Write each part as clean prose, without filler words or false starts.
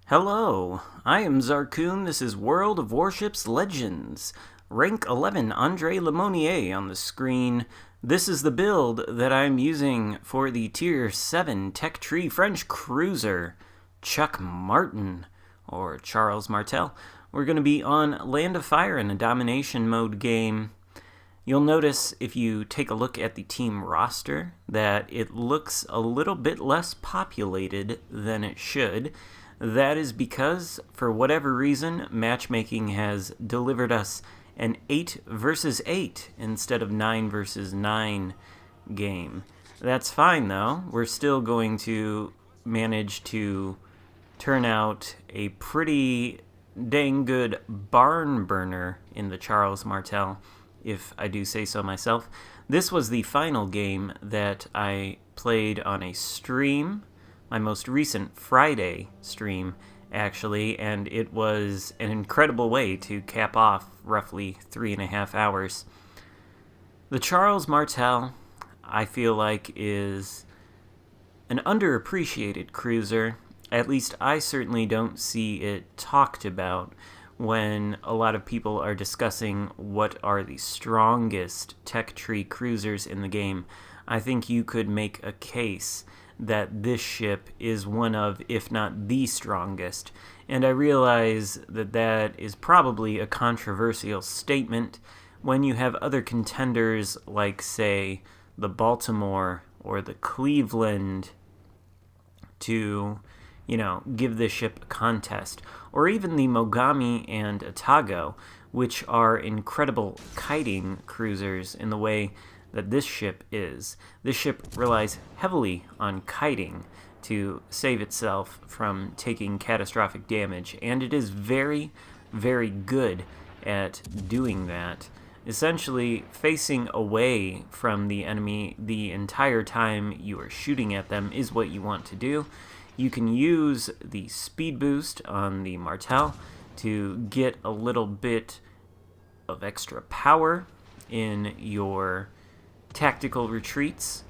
Hello, I am Xarkun. This is World of Warships Legends. Rank 11 Andre Lemonnier on the screen. This is the build that I'm using for the Tier 7 Tech Tree French Cruiser, Chuck Martin, or Charles Martel. We're going to be on Land of Fire in a Domination Mode game. You'll notice if you take a look at the team roster that it looks a little bit less populated than it should. That is because, for whatever reason, matchmaking has delivered us an 8 versus 8 instead of 9 versus 9 game. That's fine, though. We're still going to manage to turn out a pretty dang good barn burner in the Charles Martel, if I do say so myself. This was the final game that I played on a stream, my most recent Friday stream, actually, and it was an incredible way to cap off roughly 3.5 hours. The Charles Martel, I feel like, is an underappreciated cruiser. At least I certainly don't see it talked about when a lot of people are discussing what are the strongest tech tree cruisers in the game. I think you could make a case that this ship is one of, if not the strongest. And I realize that that is probably a controversial statement when you have other contenders like, say, the Baltimore or the Cleveland to, give this ship a contest. Or even the Mogami and Atago, which are incredible kiting cruisers in the way that this ship is. This ship relies heavily on kiting to save itself from taking catastrophic damage, and it is very, very good at doing that. Essentially, facing away from the enemy the entire time you are shooting at them is what you want to do. You can use the speed boost on the Martel to get a little bit of extra power in your tactical retreats,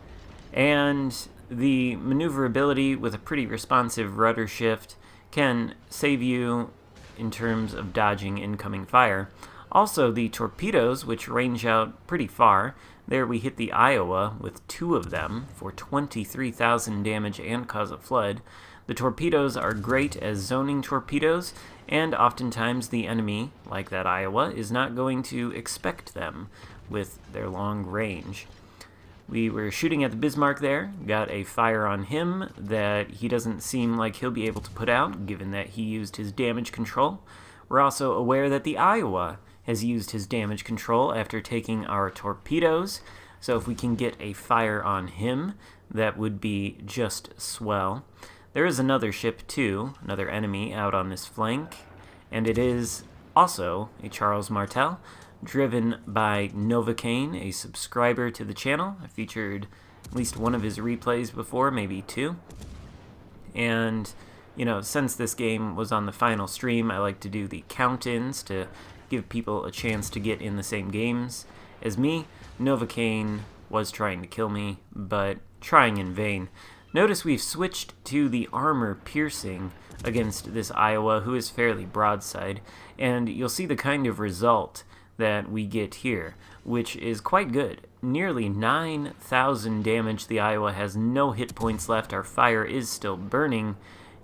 and the maneuverability with a pretty responsive rudder shift can save you in terms of dodging incoming fire. Also, the torpedoes, which range out pretty far. There we hit the Iowa with 2 of them for 23,000 damage and cause a flood. The torpedoes are great as zoning torpedoes, and oftentimes the enemy, like that Iowa, is not going to expect them with their long range. We were shooting at the Bismarck there, got a fire on him that he doesn't seem like he'll be able to put out, given that he used his damage control. We're also aware that the Iowa has used his damage control after taking our torpedoes, so if we can get a fire on him, that would be just swell. There is another ship too, another enemy out on this flank, and it is also a Charles Martel, driven by Novocaine, a subscriber to the channel. I featured at least one of his replays before, maybe 2. And, since this game was on the final stream, I like to do the count-ins to give people a chance to get in the same games as me. Novocaine was trying to kill me, but trying in vain. Notice we've switched to the armor piercing against this Iowa, who is fairly broadside, and you'll see the kind of result that we get here, which is quite good. Nearly 9,000 damage. The Iowa has no hit points left. Our fire is still burning,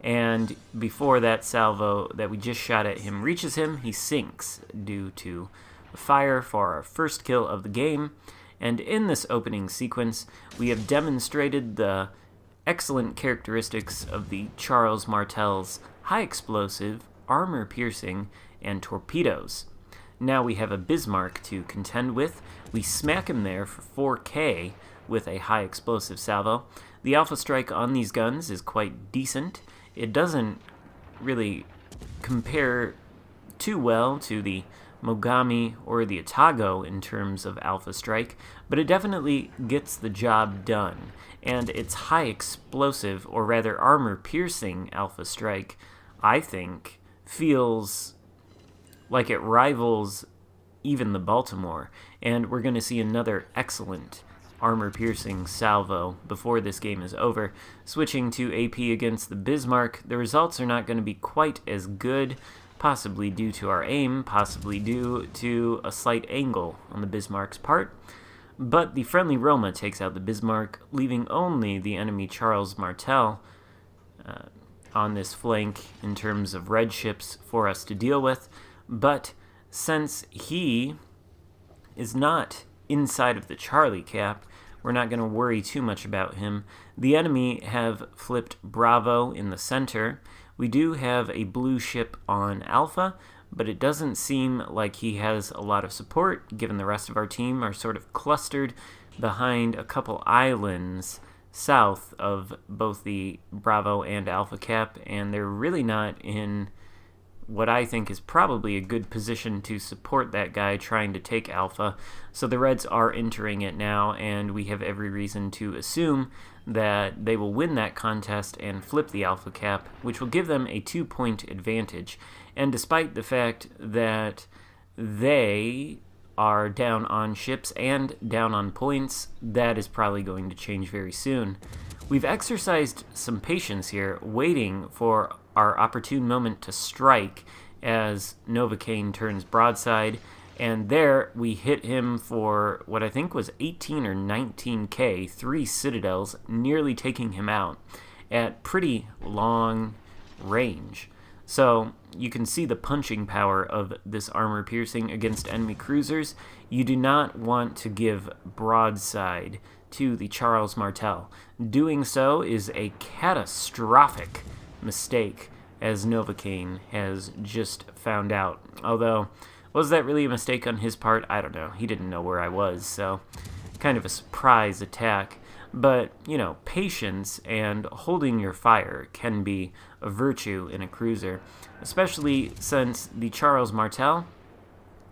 and before that salvo that we just shot at him reaches him, he sinks due to fire for our first kill of the game. And in this opening sequence, we have demonstrated the excellent characteristics of the Charles Martel's high explosive, armor piercing, and torpedoes. Now we have a Bismarck to contend with. We smack him there for 4K with a high explosive salvo. The alpha strike on these guns is quite decent. It doesn't really compare too well to the Mogami or the Atago in terms of alpha strike, but it definitely gets the job done. And its high explosive, or rather armor piercing alpha strike, I think, feels like it rivals even the Baltimore, and we're going to see another excellent armor-piercing salvo before this game is over. Switching to AP against the Bismarck, the results are not going to be quite as good, possibly due to our aim, possibly due to a slight angle on the Bismarck's part. But the friendly Roma takes out the Bismarck, leaving only the enemy Charles Martel on this flank in terms of red ships for us to deal with. But since he is not inside of the Charlie cap, we're not going to worry too much about him. The enemy have flipped Bravo in the center. We do have a blue ship on Alpha, but it doesn't seem like he has a lot of support, given the rest of our team are sort of clustered behind a couple islands south of both the Bravo and Alpha cap, and they're really not in what I think is probably a good position to support that guy trying to take Alpha. So the Reds are entering it now, and we have every reason to assume that they will win that contest and flip the Alpha cap, which will give them a 2-point advantage. And despite the fact that they are down on ships and down on points, that is probably going to change very soon. We've exercised some patience here, waiting for our opportune moment to strike as Novocaine turns broadside, and there we hit him for what I think was 18 or 19k, 3 citadels, nearly taking him out at pretty long range. So you can see the punching power of this armor piercing against enemy cruisers. You do not want to give broadside to the Charles Martel. Doing so is a catastrophic mistake, as Novocaine has just found out. Although, was that really a mistake on his part? I don't know. He didn't know where I was, so kind of a surprise attack. But, patience and holding your fire can be a virtue in a cruiser, especially since the Charles Martel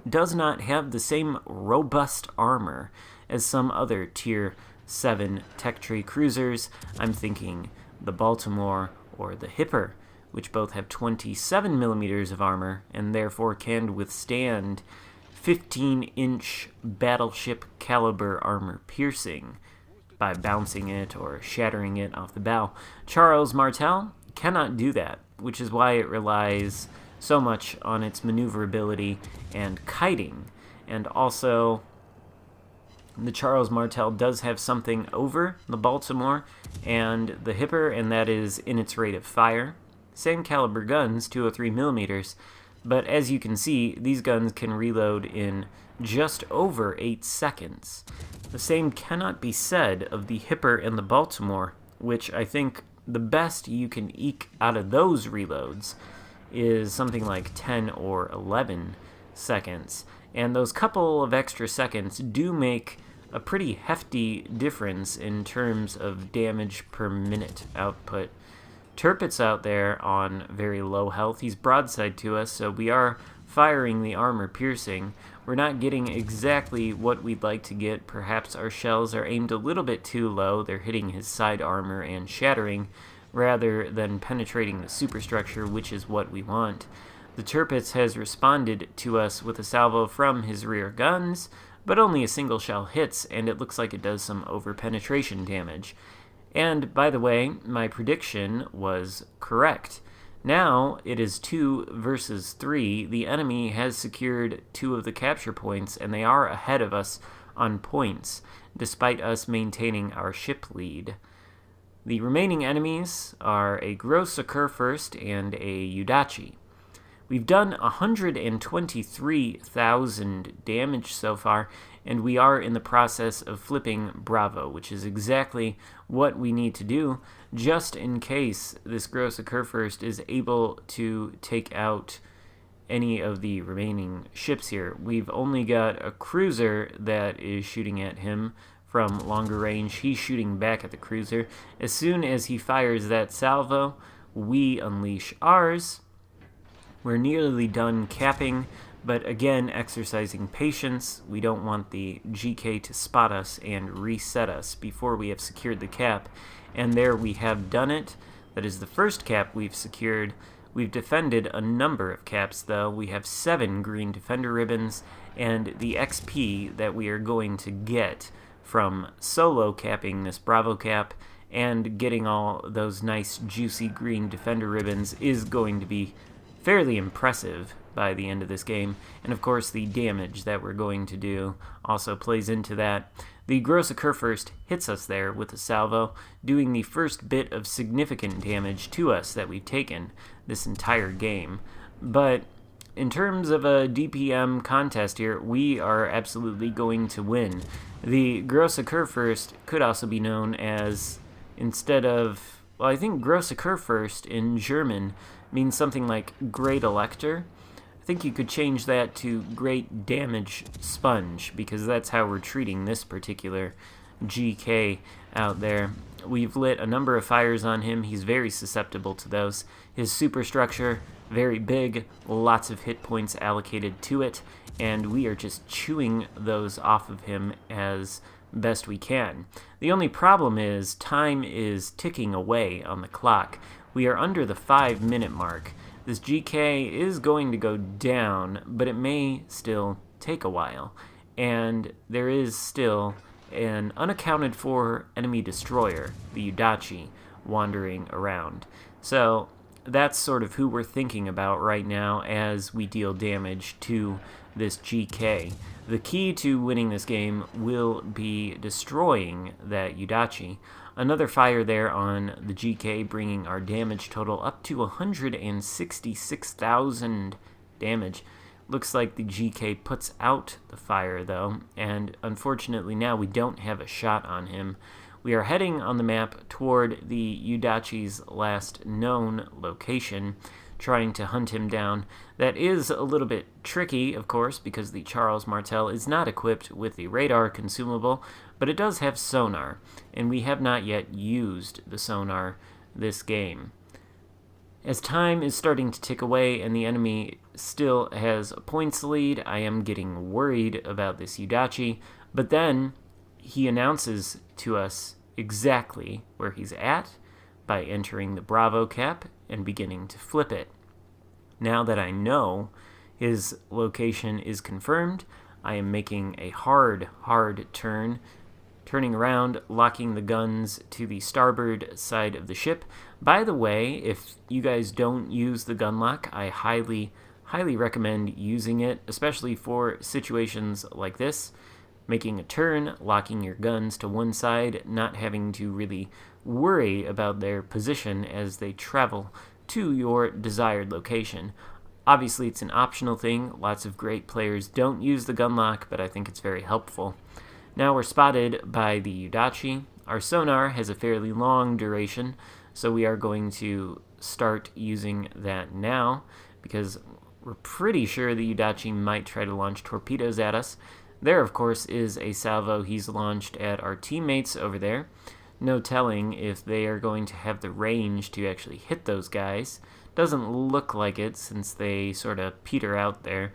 does not have the same robust armor as some other Tier 7 tech tree cruisers. I'm thinking the Baltimore or the Hipper, which both have 27 millimeters of armor and therefore can withstand 15-inch battleship caliber armor piercing by bouncing it or shattering it off the bow. Charles Martel cannot do that, which is why it relies so much on its maneuverability and kiting. And also, the Charles Martel does have something over the Baltimore and the Hipper, and that is in its rate of fire. Same caliber guns, 203 millimeters, but as you can see, these guns can reload in just over 8 seconds. The same cannot be said of the Hipper and the Baltimore, which I think the best you can eke out of those reloads is something like 10 or 11 seconds. And those couple of extra seconds do make a pretty hefty difference in terms of damage per minute output. Turpit's out there on very low health. He's broadside to us, so we are firing the armor piercing. We're not getting exactly what we'd like to get. Perhaps our shells are aimed a little bit too low. They're hitting his side armor and shattering rather than penetrating the superstructure, which is what we want. The Turpitz has responded to us with a salvo from his rear guns, but only a single shell hits, and it looks like it does some over-penetration damage. And, by the way, my prediction was correct. Now it is 2 versus 3. The enemy has secured 2 of the capture points, and they are ahead of us on points, despite us maintaining our ship lead. The remaining enemies are a Grosse Kurfürst and a Udachi. We've done 123,000 damage so far, and we are in the process of flipping Bravo, which is exactly what we need to do, just in case this Grosse Kurfürst is able to take out any of the remaining ships here. We've only got a cruiser that is shooting at him from longer range. He's shooting back at the cruiser. As soon as he fires that salvo, we unleash ours. We're nearly done capping, but again, exercising patience. We don't want the GK to spot us and reset us before we have secured the cap. And there we have done it. That is the first cap we've secured. We've defended a number of caps, though. We have 7 green defender ribbons, and the XP that we are going to get from solo capping this Bravo cap and getting all those nice juicy green defender ribbons is going to be fairly impressive by the end of this game. And of course the damage that we're going to do also plays into that. The Grosse Kurfürst hits us there with a salvo, doing the first bit of significant damage to us that we've taken this entire game. But in terms of a DPM contest here, we are absolutely going to win. The Grosse Kurfürst could also be known as, instead of, well, I think Grosse Kurfürst in German means something like Great Elector. I think you could change that to Great Damage Sponge, because that's how we're treating this particular GK out there. We've lit a number of fires on him. He's very susceptible to those. His superstructure, very big, lots of hit points allocated to it, and we are just chewing those off of him as best we can. The only problem is time is ticking away on the clock. We are under the 5-minute mark. This GK is going to go down, but it may still take a while, and there is still an unaccounted for enemy destroyer, the Udachi, wandering around. So that's sort of who we're thinking about right now as we deal damage to this GK. The key to winning this game will be destroying that Udachi. Another fire there on the GK, bringing our damage total up to 166,000 damage. Looks like the GK puts out the fire, though, and unfortunately now we don't have a shot on him. We are heading on the map toward the Udachi's last known location, trying to hunt him down. That is a little bit tricky, of course, because the Charles Martel is not equipped with the radar consumable, but it does have sonar, and we have not yet used the sonar this game. As time is starting to tick away and the enemy still has a points lead, I am getting worried about this Udachi, but then he announces to us exactly where he's at by entering the Bravo cap and beginning to flip it. Now that I know his location is confirmed, I am making a hard turn, turning around, locking the guns to the starboard side of the ship. By the way, if you guys don't use the gun lock, I highly recommend using it, especially for situations like this. Making a turn, locking your guns to one side, not having to really worry about their position as they travel to your desired location. Obviously, it's an optional thing. Lots of great players don't use the gun lock, but I think it's very helpful. Now we're spotted by the Udachi. Our sonar has a fairly long duration, so we are going to start using that now, because we're pretty sure the Udachi might try to launch torpedoes at us. There, of course, is a salvo he's launched at our teammates over there. No telling if they are going to have the range to actually hit those guys. Doesn't look like it, since they sort of peter out there.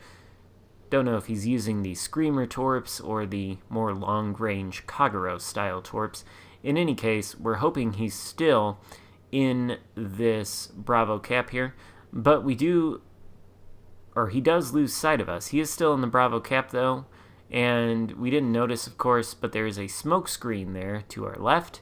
Don't know if he's using the Screamer torps or the more long-range Kagero-style torps. In any case, we're hoping he's still in this Bravo cap here, but he does lose sight of us. He is still in the Bravo cap, though, and we didn't notice, of course, but there is a smoke screen there to our left.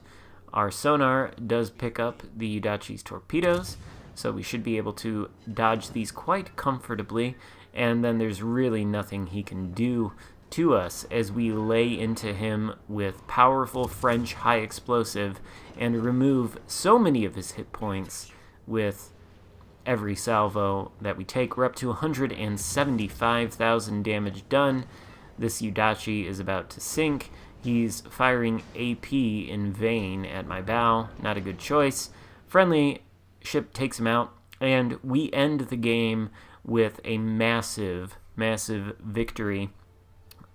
Our sonar does pick up the Udachi's torpedoes, so we should be able to dodge these quite comfortably, and then there's really nothing he can do to us as we lay into him with powerful French high explosive and remove so many of his hit points with every salvo that we take. We're up to 175,000 damage done. This Udachi is about to sink. He's firing AP in vain at my bow. Not a good choice. Friendly ship takes him out, and we end the game with a massive victory.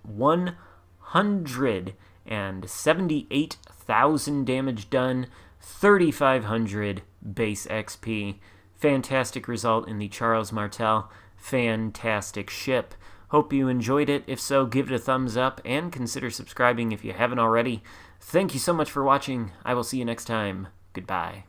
178,000 damage done, 3,500 base XP. Fantastic result in the Charles Martel. Fantastic ship. Hope you enjoyed it. If so, give it a thumbs up and consider subscribing if you haven't already. Thank you so much for watching. I will see you next time. Goodbye.